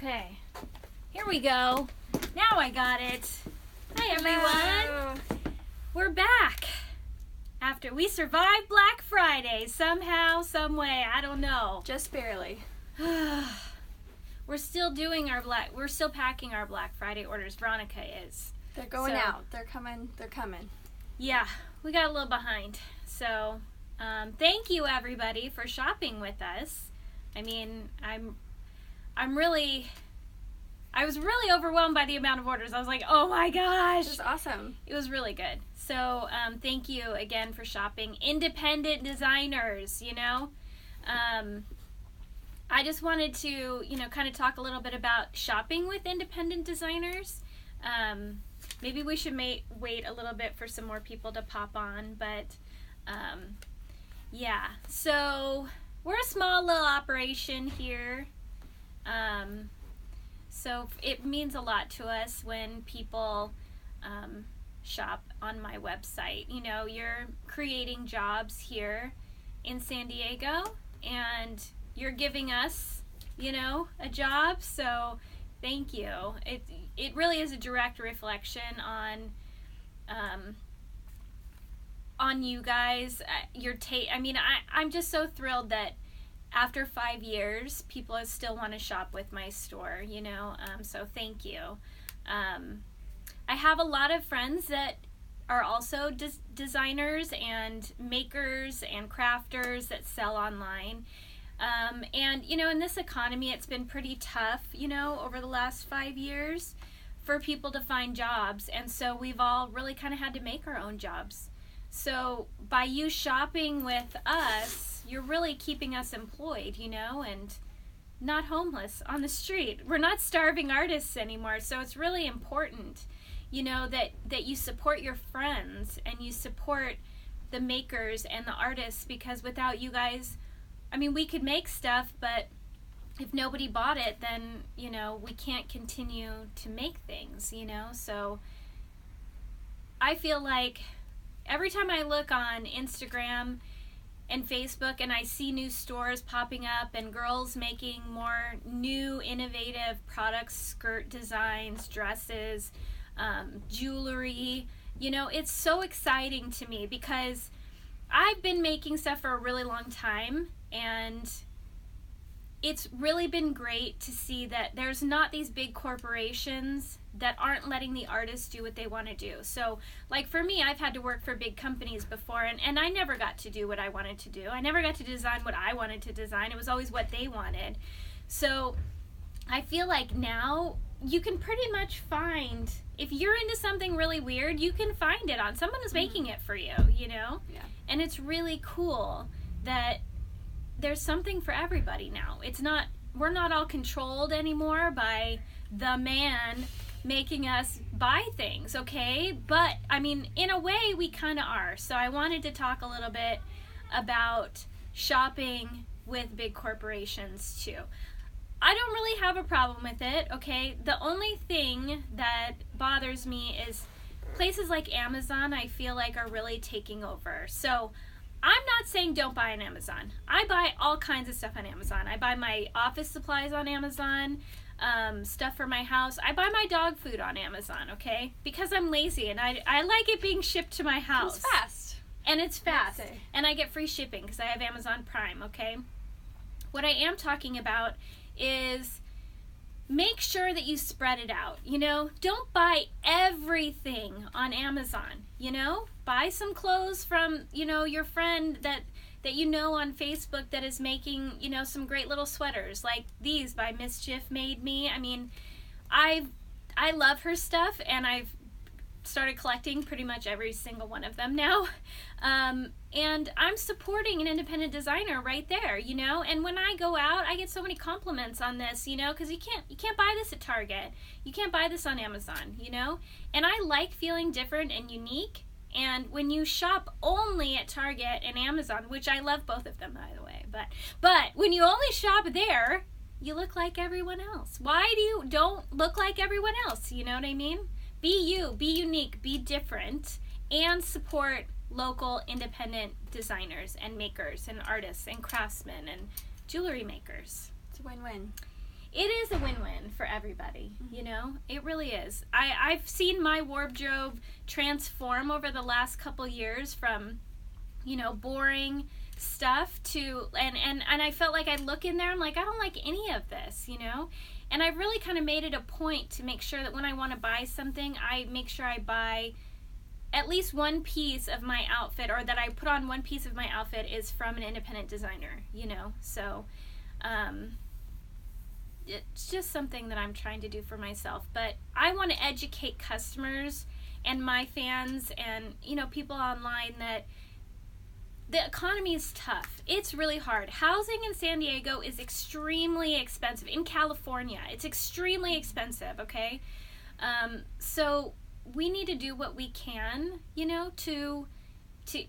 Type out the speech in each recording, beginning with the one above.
Okay, here we go. Now I got it. Hi everyone. We're back. After we survived Black Friday somehow, some way, I don't know. Just barely. We're still doing we're still packing our Black Friday orders. Veronica is. They're going out. They're coming. Yeah, we got a little behind. So, thank you everybody for shopping with us. I mean, I was really overwhelmed by the amount of orders. I was like, oh my gosh. It was awesome. It was really good. So, thank you again for shopping. Independent designers, I just wanted to, kind of talk a little bit about shopping with independent designers. Maybe we should wait a little bit for some more people to pop on, but yeah. So, we're a small little operation here. So it means a lot to us when people shop on my website. You're creating jobs here in San Diego, and you're giving us, a job. So thank you. It really is a direct reflection on you guys. I'm just so thrilled that after 5 years, people still want to shop with my store, so thank you. I have a lot of friends that are also designers and makers and crafters that sell online. And, in this economy, it's been pretty tough, over the last 5 years for people to find jobs. And so we've all really kind of had to make our own jobs. So by you shopping with us, you're really keeping us employed, and not homeless on the street. We're not starving artists anymore. So it's really important, that you support your friends and you support the makers and the artists, because without you guys, we could make stuff, but if nobody bought it, then, we can't continue to make things, So I feel like every time I look on Instagram and Facebook and I see new stores popping up and girls making more new innovative products, skirt designs, dresses, jewelry, it's so exciting to me, because I've been making stuff for a really long time, and it's really been great to see that there's not these big corporations that aren't letting the artists do what they want to do. So, like for me, I've had to work for big companies before, and I never got to do what I wanted to do. I never got to design what I wanted to design. It was always what they wanted. So, I feel like now you can pretty much find, if you're into something really weird, you can find it on, someone is making it for you, Yeah. And it's really cool that there's something for everybody now. We're not all controlled anymore by the man making us buy things, okay? But, in a way, we kind of are. So I wanted to talk a little bit about shopping with big corporations, too. I don't really have a problem with it, okay? The only thing that bothers me is places like Amazon, I feel like, are really taking over. So I'm not saying don't buy on Amazon. I buy all kinds of stuff on Amazon. I buy my office supplies on Amazon, stuff for my house. I buy my dog food on Amazon, okay? Because I'm lazy and I like it being shipped to my house. It's fast. And it's fast. And I get free shipping because I have Amazon Prime, okay? What I am talking about is make sure that you spread it out, Don't buy everything on Amazon, Buy some clothes from, your friend that on Facebook that is making, some great little sweaters like these by Mischief Made Me. I love her stuff, and I've started collecting pretty much every single one of them now. And I'm supporting an independent designer right there, and when I go out, I get so many compliments on this, because you can't buy this at Target. You can't buy this on Amazon, and I like feeling different and unique. And when you shop only at Target and Amazon, which I love both of them, by the way, but when you only shop there, you look like everyone else. Why don't look like everyone else? You know what I mean? Be you, be unique, be different, and support local independent designers and makers and artists and craftsmen and jewelry makers. It's a win-win. it is a win-win for everybody, you know? It really is. I've seen my wardrobe transform over the last couple years from, you know, boring stuff to, and I felt like I'd look in there, I'm like, I don't like any of this, you know? And I've really kind of made it a point to make sure that when I want to buy something, I make sure I buy at least one piece of my outfit, or that I put on one piece of my outfit is from an independent designer, you know? So, it's just something that I'm trying to do for myself. But I want to educate customers and my fans and, you know, people online that the economy is tough. It's really hard. Housing in San Diego is extremely expensive. In California, it's extremely expensive, okay? So we need to do what we can, you know, to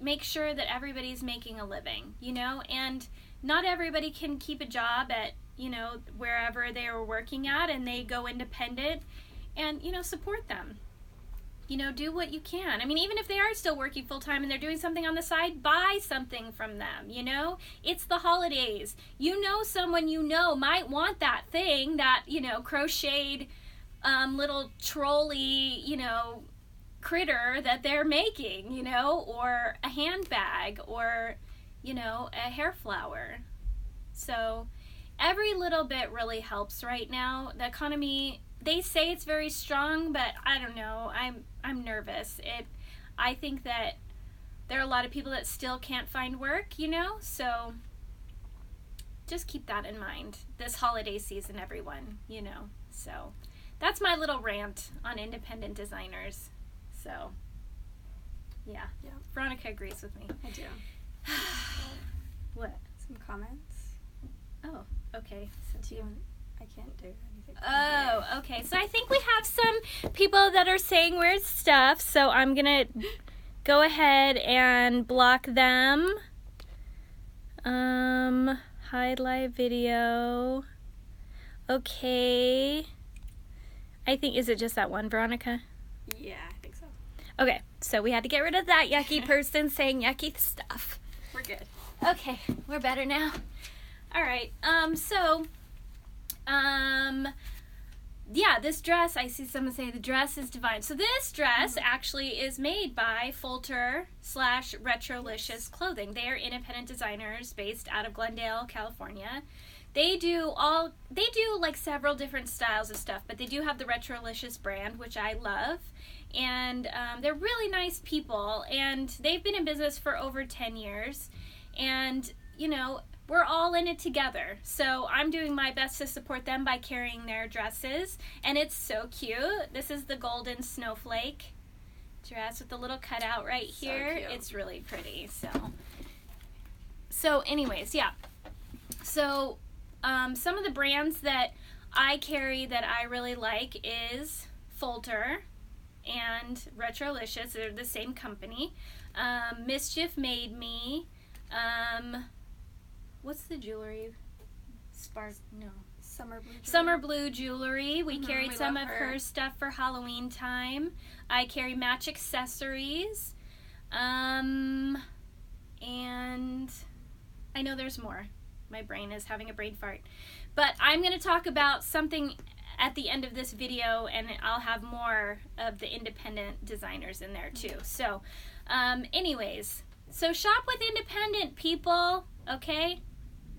make sure that everybody's making a living, you know? And not everybody can keep a job at, you know, wherever they are working at, and they go independent, and, you know, support them. You know, do what you can. I mean, even if they are still working full-time and they're doing something on the side, buy something from them, you know? It's the holidays. You know someone you know might want that thing, that, you know, crocheted little trolley, you know, critter that they're making, you know, or a handbag, or, you know, a hair flower. So every little bit really helps right now. The economy, they say it's very strong, but I don't know. I'm nervous. I think that there are a lot of people that still can't find work, you know? So just keep that in mind this holiday season, everyone, you know? So that's my little rant on independent designers. So yeah. Veronica agrees with me. I do. What? Some comments. Oh, okay. So I can't do anything. Oh, okay. So I think we have some people that are saying weird stuff, so I'm going to go ahead and block them. Hide live video. Okay. I think, is it just that one, Veronica? Yeah, I think so. Okay, so we had to get rid of that yucky person saying yucky stuff. We're good. Okay, we're better now. All right, yeah, this dress, I see someone say the dress is divine. So this dress actually is made by Fulter/Retrolicious Clothing. They are independent designers based out of Glendale, California. They do like several different styles of stuff, but they do have the Retrolicious brand, which I love. And they're really nice people, and they've been in business for over 10 years. And, you know, we're all in it together. So I'm doing my best to support them by carrying their dresses. And it's so cute. This is the golden snowflake dress with the little cutout right here. So it's really pretty. So anyways, yeah. So some of the brands that I carry that I really like is Fulter and Retrolicious. They're the same company. Mischief Made Me. What's the jewelry? Summer Blue Jewelry. We carried some of her stuff for Halloween time. I carry Match Accessories. And I know there's more. My brain is having a brain fart. But I'm going to talk about something at the end of this video, and I'll have more of the independent designers in there too. So, anyways, so shop with independent people, okay?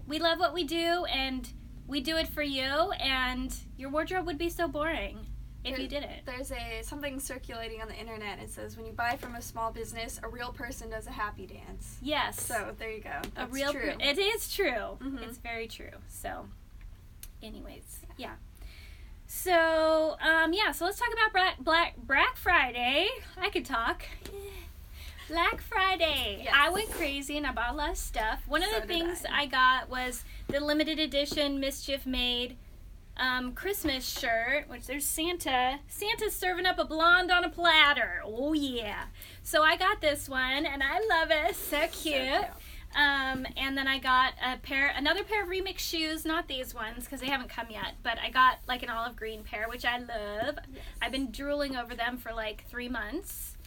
We love what we do, and we do it for you, and your wardrobe would be so boring if you did it. There's something circulating on the internet. It says, when you buy from a small business, a real person does a happy dance. Yes. So there you go. That's true. It is true. Mm-hmm. It's very true. So, anyways, yeah. So, so let's talk about Black Friday. I could talk. Black Friday. Yes. I went crazy and I bought a lot of stuff. One of the things I got was the limited edition Mischief Made Christmas shirt, which there's Santa. Santa's serving up a blonde on a platter. Oh yeah. So I got this one and I love it. So cute. And then I got another pair of Remix shoes, not these ones because they haven't come yet, but I got like an olive green pair, which I love. Yes. I've been drooling over them for like 3 months.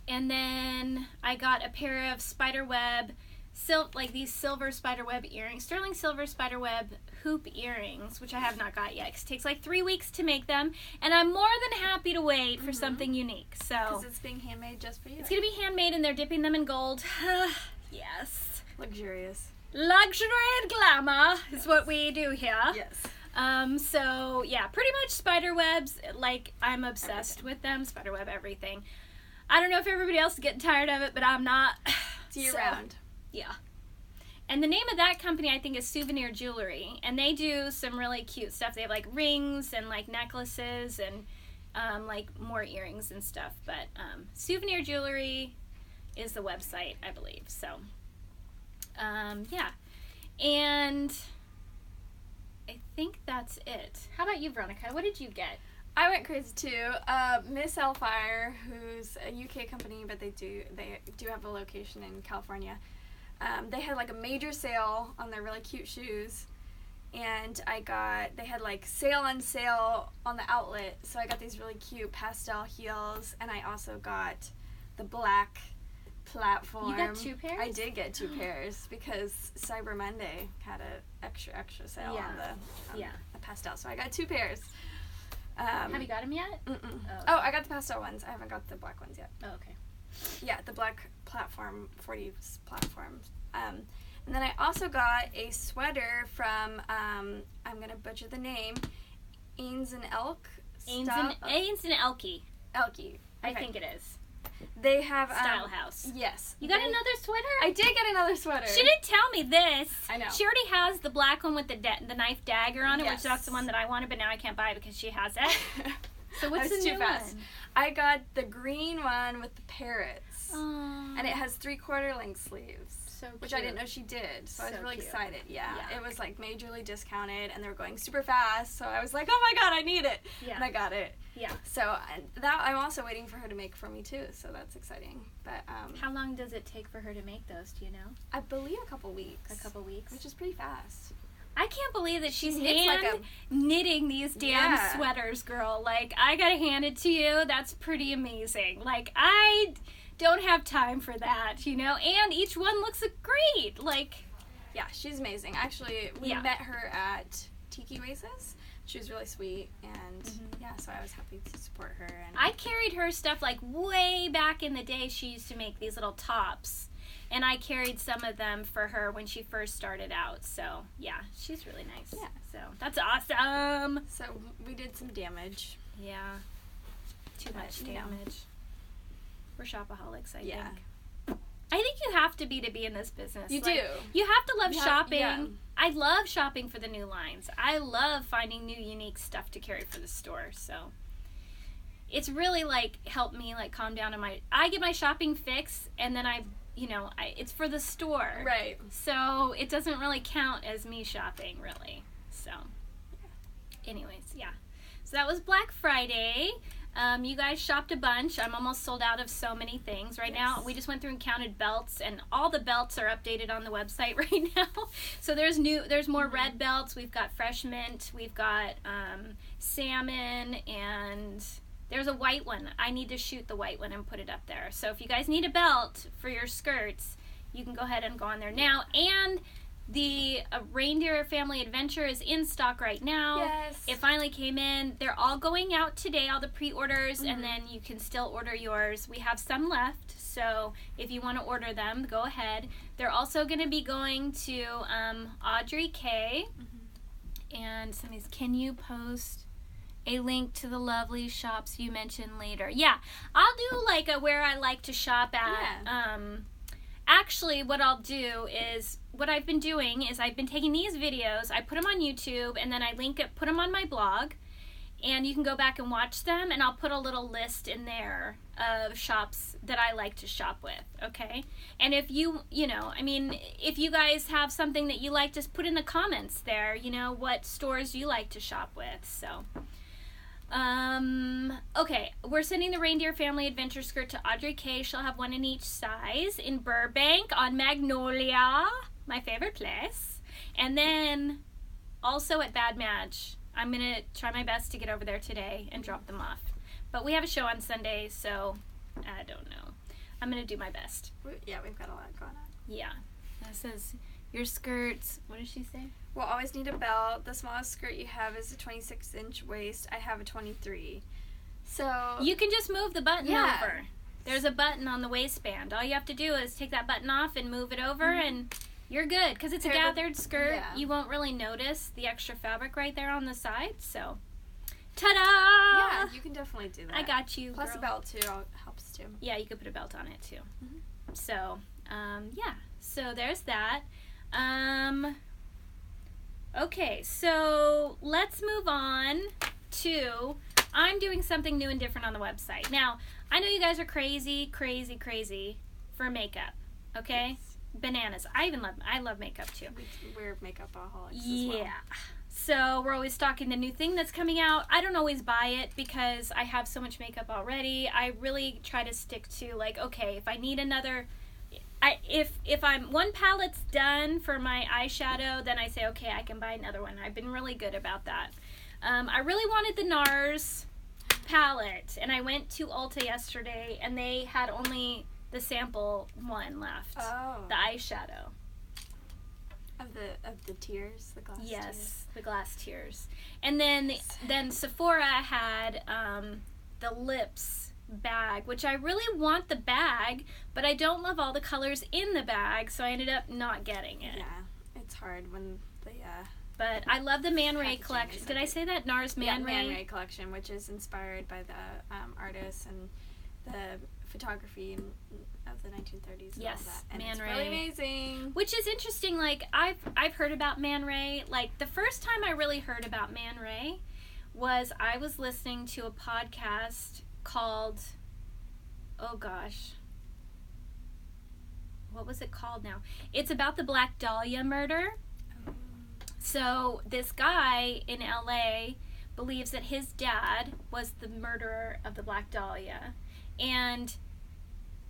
And then I got a pair of spiderweb like these silver spiderweb earrings, sterling silver spiderweb hoop earrings, which I have not got yet. 'Cause it takes like 3 weeks to make them, and I'm more than happy to wait for something unique. So because it's being handmade just for you. It's gonna be handmade, and they're dipping them in gold. Yes. Luxurious. Luxury and glamour is what we do here. Yes. So yeah, pretty much spider webs. Like, I'm obsessed with them. Spiderweb everything. I don't know if everybody else is getting tired of it, but I'm not. It's year round. Yeah. And the name of that company, I think, is Souvenir Jewelry, and they do some really cute stuff. They have like rings and like necklaces and like more earrings and stuff. But Souvenir Jewelry is the website, I believe. So yeah, and I think that's it. How about you, Veronica? What did you get? I went crazy too. Miss Elfire, who's a UK company, but they do have a location in California. They had like a major sale on their really cute shoes, and they had like sale on sale on the outlet, so I got these really cute pastel heels, and I also got the black platform. You got 2 pairs? I did get 2 pairs because Cyber Monday had a extra sale on the pastel, so I got 2 pairs. Have you got them yet? Mm-mm. Oh, I got the pastel ones. I haven't got the black ones yet. Oh, okay. Yeah, the black platform, 40s platform. And then I also got a sweater from, I'm going to butcher the name, Ains and Elk. Ains and Elkie. Elkie. I Okay. think it is. They have... Style House. Yes. You got another sweater? I did get another sweater. She didn't tell me this. I know. She already has the black one with the knife dagger on it, Yes. which that's the one that I wanted, but now I can't buy it because she has it. So what's the too new fast. one? I got the green one with the parrots. Aww. And it has 3/4 length sleeves. So cute. Which I didn't know she did. So I was So really cute. excited. Yeah. Yeah. It was like majorly discounted and they were going super fast. So I was like, oh my god, I need it. Yeah. And I got it. Yeah. So that I'm also waiting for her to make for me too. So that's exciting. But How long does it take for her to make those? Do you know? I believe a couple weeks. A couple weeks. Which is pretty fast. I can't believe that she's knits hand like knitting these damn Yeah. sweaters, girl. Like, I gotta hand it to you. That's pretty amazing. Like, I don't have time for that, you know? And each one looks great. Like, Yeah, she's amazing. Actually, we Yeah. met her at Tiki Races. She was really sweet, and yeah, so I was happy to support her. And I carried her stuff like way back in the day. She used to make these little tops, and I carried some of them for her when she first started out. So yeah, she's really nice. Yeah. So that's awesome. So we did some damage. Yeah. Too But, much you know. damage. We're shopaholics, I Yeah. think. I think you have to be in this business. You Like, do. You have to love You have- shopping. yeah. I love shopping for the new lines. I love finding new, unique stuff to carry for the store. So it's really like helped me like calm down on I get my shopping fix, and then it's for the store. Right. So it doesn't really count as me shopping, really. So anyways, yeah. So that was Black Friday. You guys shopped a bunch. I'm almost sold out of so many things right now. We just went through and counted belts, and all the belts are updated on the website right now. So there's more red belts. We've got fresh mint. We've got salmon, and there's a white one. I need to shoot the white one and put it up there. So if you guys need a belt for your skirts, you can go ahead and go on there now. And the Reindeer Family Adventure is in stock right now. Yes. It finally came in. They're all going out today, all the pre-orders, and then you can still order yours. We have some left, so if you want to order them, go ahead. They're also going to be going to Audrey K. And somebody's, can you post a link to the lovely shops you mentioned later? Yeah, I'll do like a where I like to shop at. Yeah. Actually, what I'll do is, what I've been doing is I've been taking these videos, I put them on YouTube, and then I put them on my blog, and you can go back and watch them, and I'll put a little list in there of shops that I like to shop with, okay? And if if you guys have something that you like, just put in the comments there, what stores you like to shop with, so... Okay, we're sending the Reindeer Family Adventure skirt to Audrey K. She'll have one in each size in Burbank on Magnolia, my favorite place. And then also at Bad Match. I'm going to try my best to get over there today and drop them off. But we have a show on Sunday, so I don't know. I'm going to do my best. Yeah, we've got a lot going on. Yeah. It says, your skirts, what does she say? Will always need a belt. The smallest skirt you have is a 26-inch waist. I have a 23. So you can just move the button Yeah. over. There's a button on the waistband. All you have to do is take that button off and move it over, and you're good. Because it's a Here, look- gathered skirt, yeah. you won't really notice the extra fabric right there on the side. So, ta-da! yeah, you can definitely do that. I got you, Plus girl. a belt too helps too. Yeah, you could put a belt on it too. Mhm. So, yeah. So there's that. Okay, so let's move on to, I'm doing something new and different on the website. Now, I know you guys are crazy for makeup, okay? Yes. Bananas. I love makeup too. We're makeup aholics as Yeah. well. So we're always stalking the new thing that's coming out. I don't always buy it because I have so much makeup already. I really try to stick to, like, okay, if I need another, if I'm one palette's done for my eyeshadow, then I say, okay, I can buy another one. I've been really good about that. I really wanted the NARS palette, and I went to Ulta yesterday, and they had only the sample one left. Oh. The eyeshadow. Of the tears, the glass tears. Yes, the glass tears. And then Sephora had the lips bag, which I really want the bag, but I don't love all the colors in the bag, so I ended up not getting it. Yeah, it's hard when the But I love the Man Ray Packaging collection. is Did I like- say that? NARS Man Man Ray? Ray collection, which is inspired by the artists and the photography of the 1930s. Yes, and all that. And Man it's Ray. really amazing. Which is interesting. Like, I've heard about Man Ray. Like, the first time I really heard about Man Ray was I was listening to a podcast called, oh gosh, what was it called now? It's about the Black Dahlia murder. So this guy in LA believes that his dad was the murderer of the Black Dahlia. And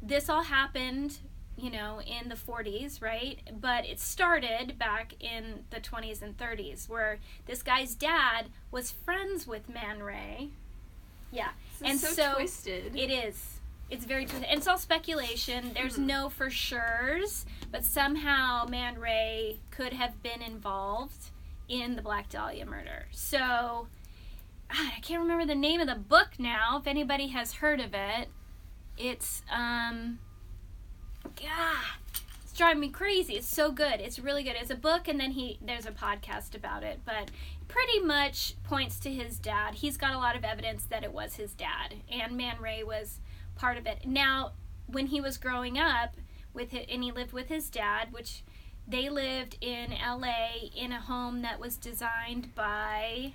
this all happened, you know, in the 40s, right? But it started back in the 20s and 30s, where this guy's dad was friends with Man Ray. Yeah. This is so twisted. It is. It's very twisted. And it's all speculation. There's no for sure's, but somehow Man Ray could have been involved in the Black Dahlia murder. So, I can't remember the name of the book now, if anybody has heard of it. It's, it's driving me crazy. It's so good. It's really good. It's a book, and then there's a podcast about it, but pretty much points to his dad. He's got a lot of evidence that it was his dad, and Man Ray was part of it. Now, when he was growing up, and he lived with his dad, which they lived in LA in a home that was designed by,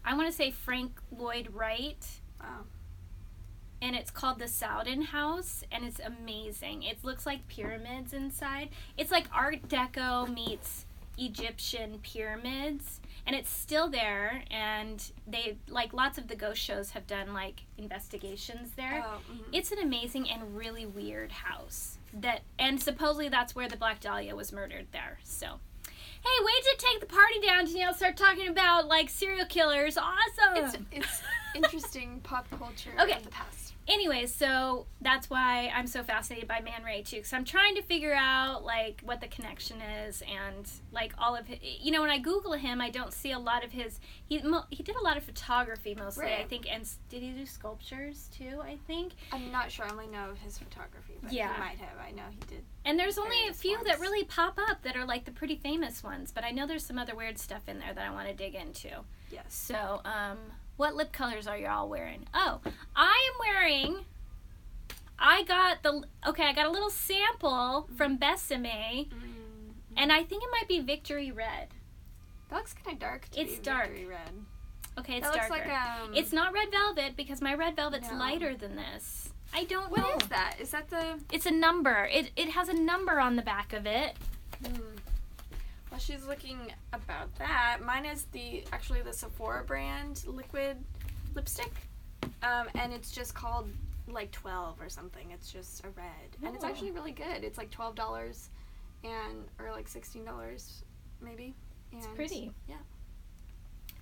I want to say, Frank Lloyd Wright. Wow. And it's called the Sowden House, and it's amazing. It looks like pyramids inside. It's like Art Deco meets Egyptian pyramids, and it's still there, and they, like, lots of the ghost shows have done, like, investigations there. Oh, It's an amazing and really weird house. And supposedly that's where the Black Dahlia was murdered there, so. Hey, wait to take the party down, Janelle. Start talking about, like, serial killers. Awesome! It's interesting pop culture Okay. of the past. Anyways, so that's why I'm so fascinated by Man Ray too, because I'm trying to figure out, like, what the connection is, and, like, all of his, you know, when I Google him, I don't see a lot of his, he did a lot of photography mostly, Right. I think, and did he do sculptures too, I think? I'm not sure. I only know of his photography, but Yeah. he might have. I know he did. And there's only a Various few that ones. really pop up that are, like, the pretty famous ones, but I know there's some other weird stuff in there that I want to dig into. Yes. So, what lip colors are y'all wearing? Oh, I am wearing, I got a little sample from Besame, and I think it might be Victory Red. That looks kind of dark to It's be dark. Victory Red. Okay, it's That looks darker. like, It's not red velvet, because my red velvet's No. lighter than this. I don't know. What is that? Is that the... It's a number. It has a number on the back of it. While she's looking about that, mine is actually the Sephora brand liquid lipstick. And it's just called, like, 12 or something. It's just a red. And it's Oh. actually really good. It's like $12 or like $16 maybe. And It's pretty. Yeah.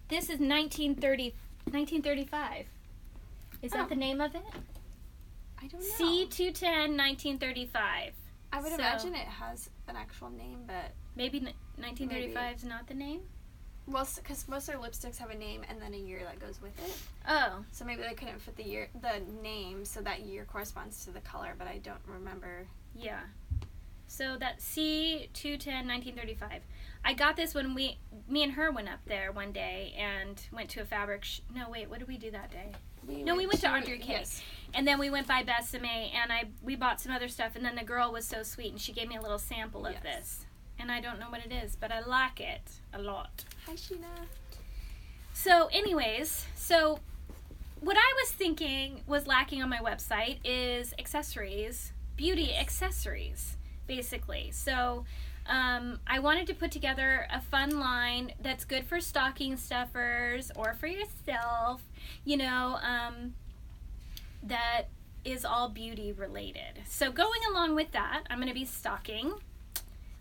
This is 1935. Is that Oh. the name of it? I don't know. C210 1935. I would So, imagine it has an actual name, but maybe 1935 is not the name? well, because most of their lipsticks have a name and then a year that goes with it. Oh. So maybe they couldn't fit the name, so that year corresponds to the color, but I don't remember. Yeah. So that C210 1935. I got this when me and her went up there one day and went to a fabric. No, wait, what did we do that day? We went to Andre K. Yes. And then we went by Besame, and we bought some other stuff. And then the girl was so sweet, and she gave me a little sample of this. And I don't know what it is, but I like it a lot. Hi, Sheena. So, anyways, what I was thinking was lacking on my website is accessories, beauty accessories, basically. So, I wanted to put together a fun line that's good for stocking stuffers or for yourself, that is all beauty related. So, going along with that, I'm going to be stocking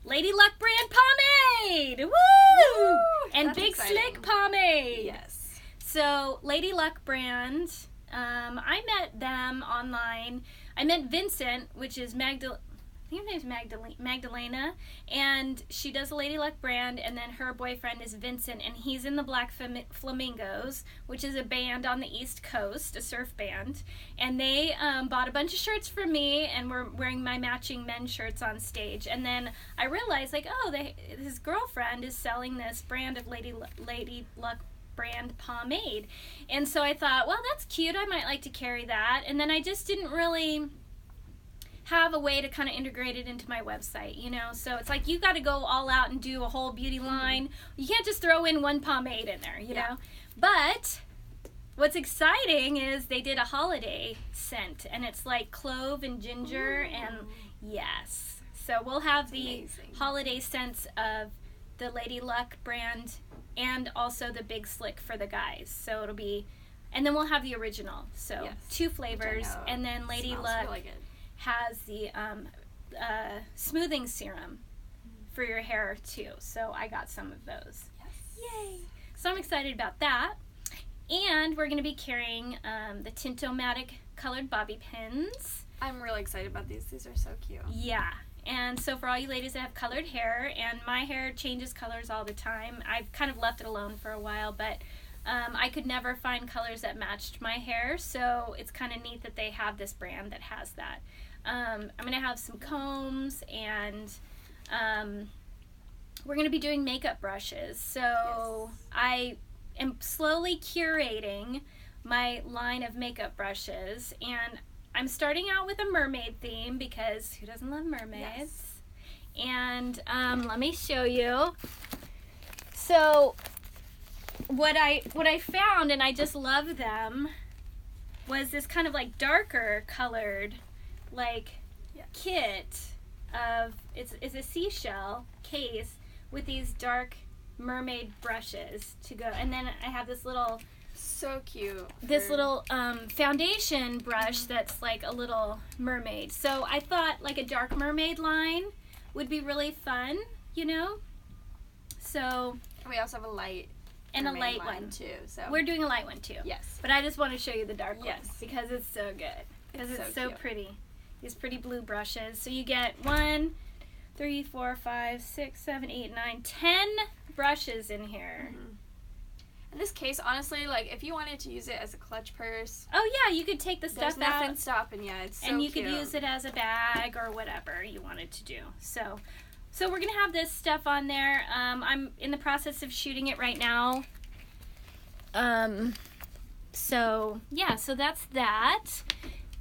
Lady Luck brand pomade! Woo! And That's Big exciting. Slick pomade! Yes. So, Lady Luck brand, I met them online. I met Vincent, which is I think her name's Magdalena, and she does the Lady Luck brand, and then her boyfriend is Vincent, and he's in the Black Flamingos, which is a band on the East Coast, a surf band, and they bought a bunch of shirts for me, and were wearing my matching men's shirts on stage, and then I realized, his girlfriend is selling this brand of Lady Luck brand pomade, and so I thought, well, that's cute, I might like to carry that, and then I just didn't really have a way to kind of integrate it into my website, so it's like you got to go all out and do a whole beauty line. You can't just throw in one pomade in there, you know. But what's exciting is they did a holiday scent, and it's like clove and ginger. And yes, so we'll have the holiday scents of the Lady Luck brand and also the Big Slick for the guys, so it'll be, and then we'll have the original, so 2 flavors, and then Lady Luck really good. Has the smoothing serum for your hair too. So I got some of those. Yes. Yay! So I'm excited about that. And we're going to be carrying the Tintomatic colored bobby pins. I'm really excited about these. These are so cute. Yeah. And so for all you ladies that have colored hair, and my hair changes colors all the time, I've kind of left it alone for a while, but I could never find colors that matched my hair, so it's kind of neat that they have this brand that has that. I'm going to have some combs, and we're going to be doing makeup brushes. So I am slowly curating my line of makeup brushes, and I'm starting out with a mermaid theme because who doesn't love mermaids? Yes. And let me show you. So what I found, and I just love them, was this kind of like darker colored kit of it's a seashell case with these dark mermaid brushes to go, and then I have this little so cute foundation brush that's like a little mermaid. So I thought like a dark mermaid line would be really fun, so we also have a light and a light one too. So we're doing a light one too. Yes, but I just want to show you the dark one. Yes, because it's so good. Because it's so cute. pretty. These pretty blue brushes. So you get 1, 3, 4, 5, 6, 7, 8, 9, 10 brushes in here. Mm-hmm. And this case, honestly, if you wanted to use it as a clutch purse, oh yeah, you could take the stuff there's nothing out, stopping you. It's so and you cute. could use it as a bag or whatever you wanted to do. So we're gonna have this stuff on there. I'm in the process of shooting it right now. So that's that.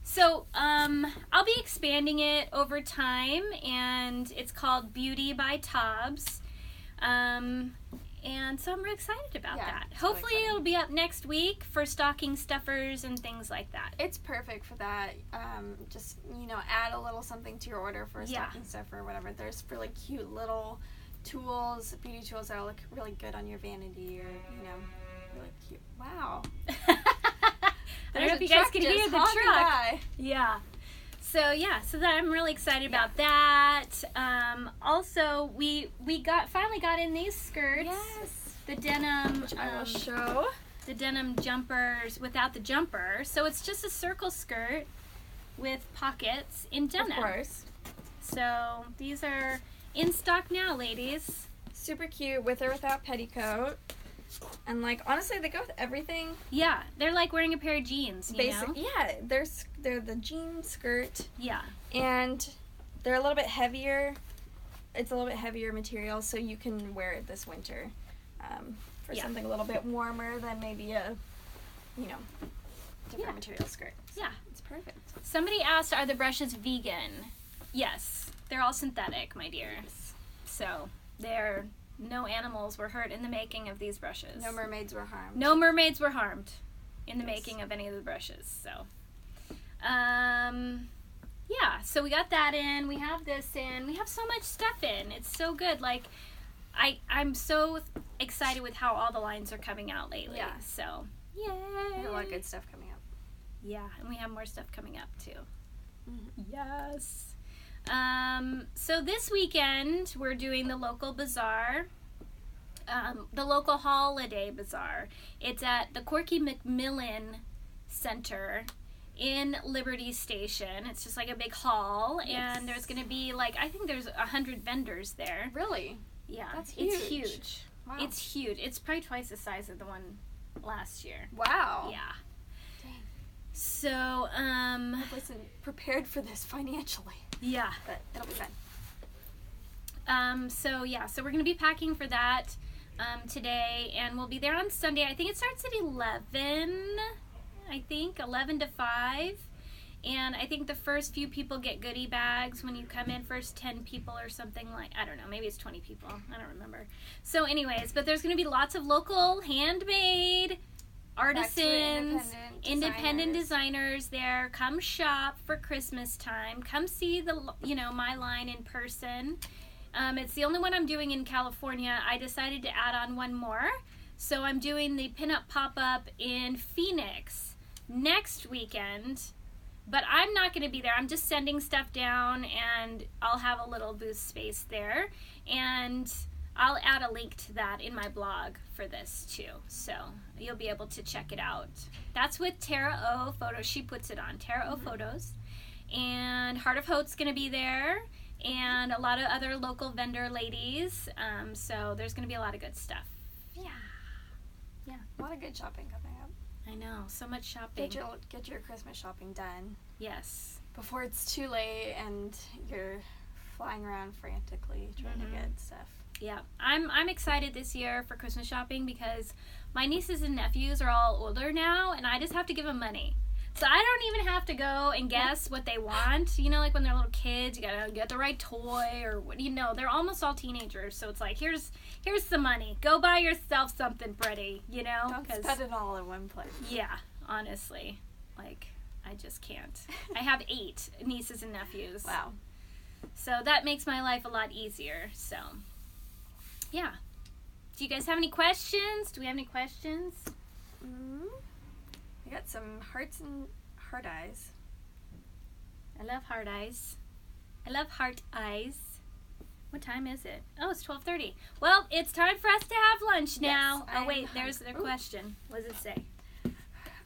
So I'll be expanding it over time, and it's called Beauty by TOBS. And so I'm really excited about that. Hopefully it'll be up next week for stocking stuffers and things like that. It's perfect for that. Just, add a little something to your order for a stocking stuffer or whatever. There's really cute little tools, beauty tools that will look really good on your vanity, or, really cute. Wow. I don't know if you guys can hear the truck. By. Yeah. So that I'm really excited about that. Also, we finally got in these skirts. Yes. The denim. Which I will show. The denim jumpers without the jumper. So it's just a circle skirt with pockets in denim. Of course. So these are in stock now, ladies. Super cute, with or without petticoat. And like honestly, they go with everything. Yeah, they're like wearing a pair of jeans. You know? Yeah, they're the jean skirt. Yeah. And they're a little bit heavier. It's a little bit heavier material, so you can wear it this winter for something a little bit warmer than maybe a, different material skirt. So yeah, it's perfect. Somebody asked, are the brushes vegan? Yes, they're all synthetic, my dear. Yes. So no animals were hurt in the making of these brushes. No mermaids were harmed. No mermaids were harmed in the making of any of the brushes. So, yeah, so we got that in. We have this in. We have so much stuff in. It's so good. Like, I'm so excited with how all the lines are coming out lately. Yeah. So, yay. We have a lot of good stuff coming up. Yeah, and we have more stuff coming up, too. Mm-hmm. Yes. So this weekend, we're doing the local bazaar. The local holiday bazaar. It's at the Corky McMillan Center in Liberty Station. It's just like a big hall, and there's going to be I think there's 100 vendors there. Really? Yeah. That's huge. It's huge. Wow. It's huge. It's probably twice the size of the one last year. Wow. Yeah. Dang. So, I wasn't prepared for this financially. Yeah. But it'll be fun. So we're going to be packing for that today, and we'll be there on Sunday. I think it starts at 11 to 5. And I think the first few people get goodie bags when you come in, first 10 people or something I don't know, maybe it's 20 people. I don't remember. So anyways, but there's going to be lots of local handmade artisans, independent designers there. Come shop for Christmas time. Come see my line in person. It's the only one I'm doing in California. I decided to add on one more. So I'm doing the pinup pop-up in Phoenix next weekend. But I'm not going to be there. I'm just sending stuff down, and I'll have a little booth space there. And I'll add a link to that in my blog for this, too. So you'll be able to check it out. That's with Tara O Photos. She puts it on. Tara O Photos. And Heart of Hope's going to be there. And a lot of other local vendor ladies. So there's going to be a lot of good stuff. Yeah. A lot of good shopping coming up. I know, so much shopping. Get your Christmas shopping done. Yes. Before it's too late and you're flying around frantically trying to get stuff. Yeah, I'm excited this year for Christmas shopping because my nieces and nephews are all older now, and I just have to give them money. So I don't even have to go and guess what they want. Like when they're little kids, you gotta get the right toy or what. They're almost all teenagers, so it's like here's the money. Go buy yourself something pretty. Don't spend it all in one place. Yeah, honestly, I just can't. I have 8 nieces and nephews. Wow. So that makes my life a lot easier. So, yeah. Do you guys have any questions? Do we have any questions? I got some hearts and heart eyes. I love heart eyes. I love heart eyes. What time is it? Oh, it's 12:30. Well, it's time for us to have lunch now. Yes, oh, wait, there's their question. What does it say?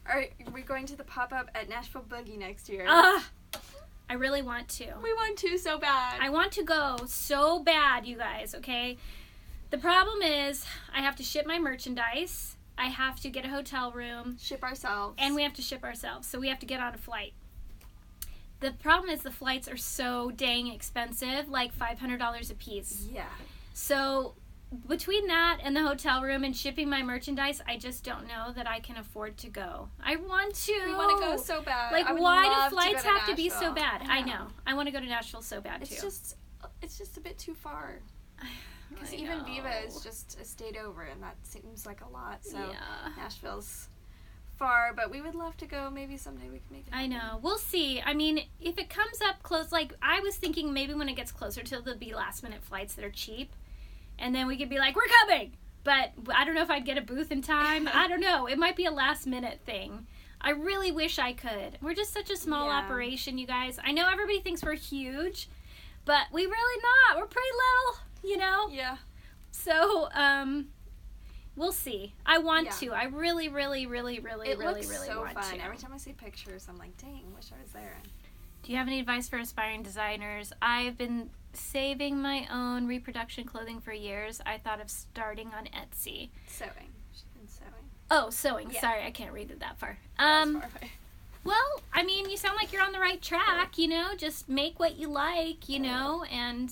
Are we going to the pop-up at Nashville Boogie next year? I really want to. We want to so bad. I want to go so bad, you guys, okay? The problem is I have to ship my merchandise. I have to get a hotel room. Ship ourselves. And we have to ship ourselves. So we have to get on a flight. The problem is the flights are so dang expensive, like $500 a piece. Yeah. So between that and the hotel room and shipping my merchandise, I just don't know that I can afford to go. I want to. We want to go so bad. Why do flights have to be so bad? I know. I want to go to Nashville so bad, too. It's just a bit too far. Because even Viva is just a state over, and that seems like a lot. So Nashville's far, but we would love to go. Maybe someday we can make it happen. I know. We'll see. I mean, if it comes up close, I was thinking maybe when it gets closer to, there'll be last-minute flights that are cheap, and then we could be like, we're coming! But I don't know if I'd get a booth in time. I don't know. It might be a last-minute thing. I really wish I could. We're just such a small operation, you guys. I know everybody thinks we're huge, but we really not. We're pretty little. Yeah. So, we'll see. I want to. I really, really, really, really, it really, looks really so want fun. to. Every time I see pictures, I'm like, dang, wish I was there. Do you have any advice for aspiring designers? I've been saving my own reproduction clothing for years. I thought of starting on Etsy. Sewing. She's been sewing. Oh, sewing. Yeah. Sorry, I can't read it that far. That's far away. Well, I mean, you sound like you're on the right track, you know, just make what you like, you know, and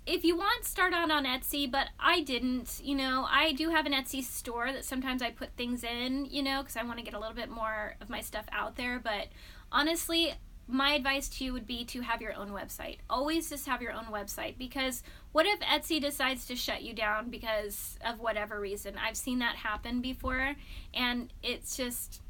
if you want, start out on Etsy, but I didn't, you know. I do have an Etsy store that sometimes I put things in, you know, because I want to get a little bit more of my stuff out there, but honestly, my advice to you would be to have your own website. Always just have your own website, because what if Etsy decides to shut you down because of whatever reason? I've seen that happen before, and it's just...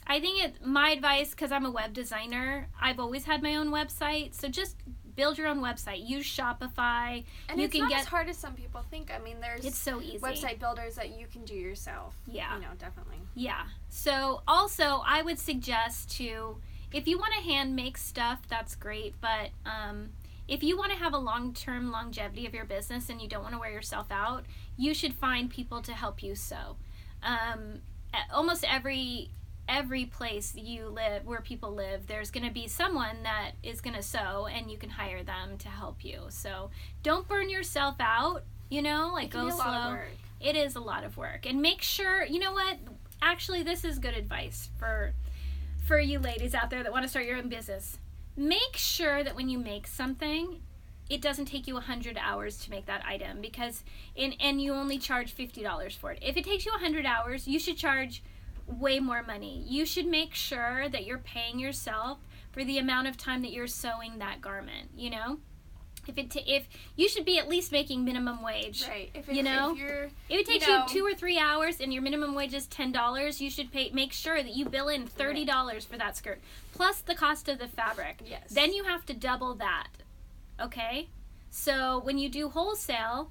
I think my advice, because I'm a web designer, I've always had my own website, so just build your own website. Use Shopify. And it's not as hard as some people think. I mean, it's so easy. Website builders that you can do yourself. Yeah. You know, definitely. Yeah. So also, I would suggest to, if you want to hand make stuff, that's great, but if you want to have a long-term longevity of your business and you don't want to wear yourself out, you should find people to help you sew. Almost every place you live, where people live, there's going to be someone that is going to sew, and you can hire them to help you. So don't burn yourself out, you know, like go slow. It can be a lot of work. It is a lot of work. And make sure, you know what, actually this is good advice for you ladies out there that want to start your own business. Make sure that when you make something, it doesn't take you 100 hours to make that item, because and you only charge $50 for it. If it takes you 100 hours, you should charge way more money. You should make sure that you're paying yourself for the amount of time that you're sewing that garment, you know? If you should be at least making minimum wage. Right. If it takes you 2 or 3 hours and your minimum wage is $10, you should make sure that you bill in $30 for that skirt, plus the cost of the fabric. Yes. Then you have to double that. Okay? So when you do wholesale,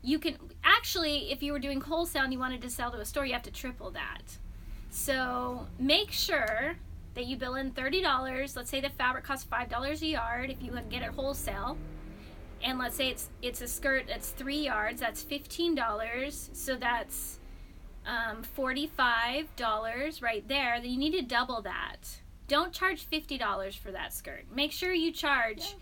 you can actually, if you were doing wholesale and you wanted to sell to a store, you have to triple that. So make sure that you bill in $30. Let's say the fabric costs $5 a yard if you get it wholesale. And let's say it's a skirt that's 3 yards, that's $15. So that's $45 right there. Then you need to double that. Don't charge $50 for that skirt. Make sure you charge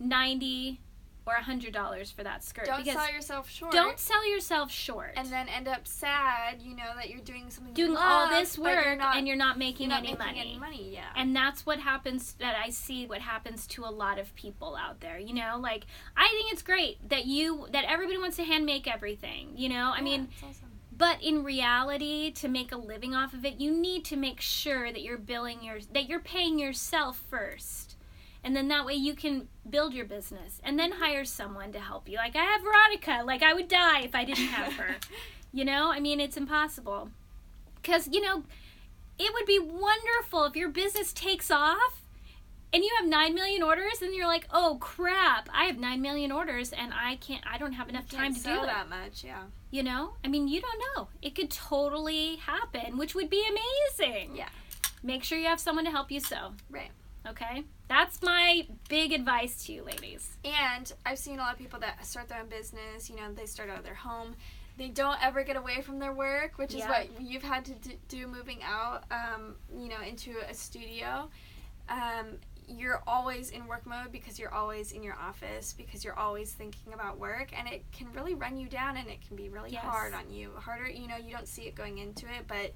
$90 or $100 for that skirt. Don't sell yourself short. Don't sell yourself short. And then end up sad, you know, that you're doing something doing you love, all this work and you're not making any money. Yeah. And that's what happens, that I see what happens to a lot of people out there, you know? Like, I think it's great that everybody wants to hand make everything, you know? I mean, that's awesome. But in reality, to make a living off of it, you need to make sure that you're paying yourself first. And then that way you can build your business and then hire someone to help you. Like, I have Veronica. Like, I would die if I didn't have her. You know? I mean, it's impossible. Because, you know, it would be wonderful if your business takes off and you have 9 million orders and you're like, oh, crap, I have 9 million orders and I don't have enough time to do it. That much, yeah. You know? I mean, you don't know. It could totally happen, which would be amazing. Yeah. Make sure you have someone to help you sew. Right. Okay? That's my big advice to you ladies. And I've seen a lot of people that start their own business, you know, they start out of their home. They don't ever get away from their work, which is what you've had to do moving out, you know, into a studio. You're always in work mode because you're always in your office, because you're always thinking about work, and it can really run you down, and it can be really hard on you. Harder, you know, you don't see it going into it, but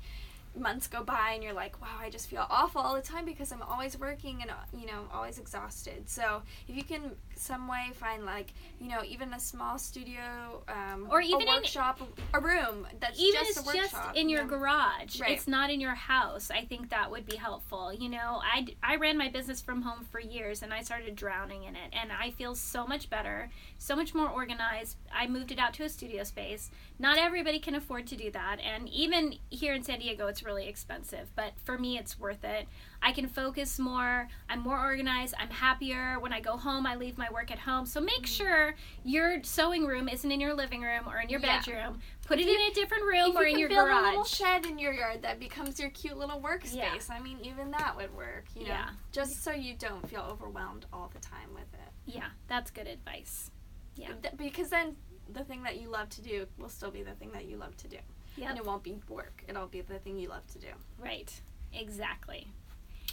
months go by and you're like, wow, I just feel awful all the time because I'm always working and, you know, always exhausted. So if you can some way find, like, you know, even a small studio, or even a workshop, a room that's even just a workshop. Even just in your garage. Right. It's not in your house. I think that would be helpful. You know, I ran my business from home for years and I started drowning in it, and I feel so much better, so much more organized. I moved it out to a studio space. Not everybody can afford to do that, and even here in San Diego it's really expensive, but for me it's worth it. I can focus more, I'm more organized, I'm happier. When I go home, I leave my work at home. So make sure your sewing room isn't in your living room or in your bedroom. Put it in a different room or in your garage. If you can build a little shed in your yard that becomes your cute little workspace, I mean, even that would work, you know, just so you don't feel overwhelmed all the time with it. Yeah, that's good advice. Yeah. Because then the thing that you love to do will still be the thing that you love to do. Yep. And it won't be work. It'll be the thing you love to do. Right. Exactly.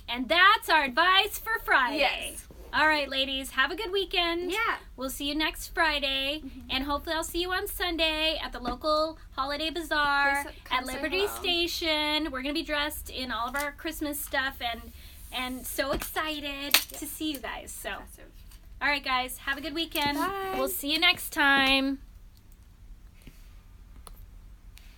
And that's our advice for Friday. Yes. All right, ladies, have a good weekend. Yeah. We'll see you next Friday, and hopefully I'll see you on Sunday at the local holiday bazaar Come at say Liberty hello. Station. We're going to be dressed in all of our Christmas stuff and so excited to see you guys. So, all right, guys, have a good weekend. Bye. We'll see you next time.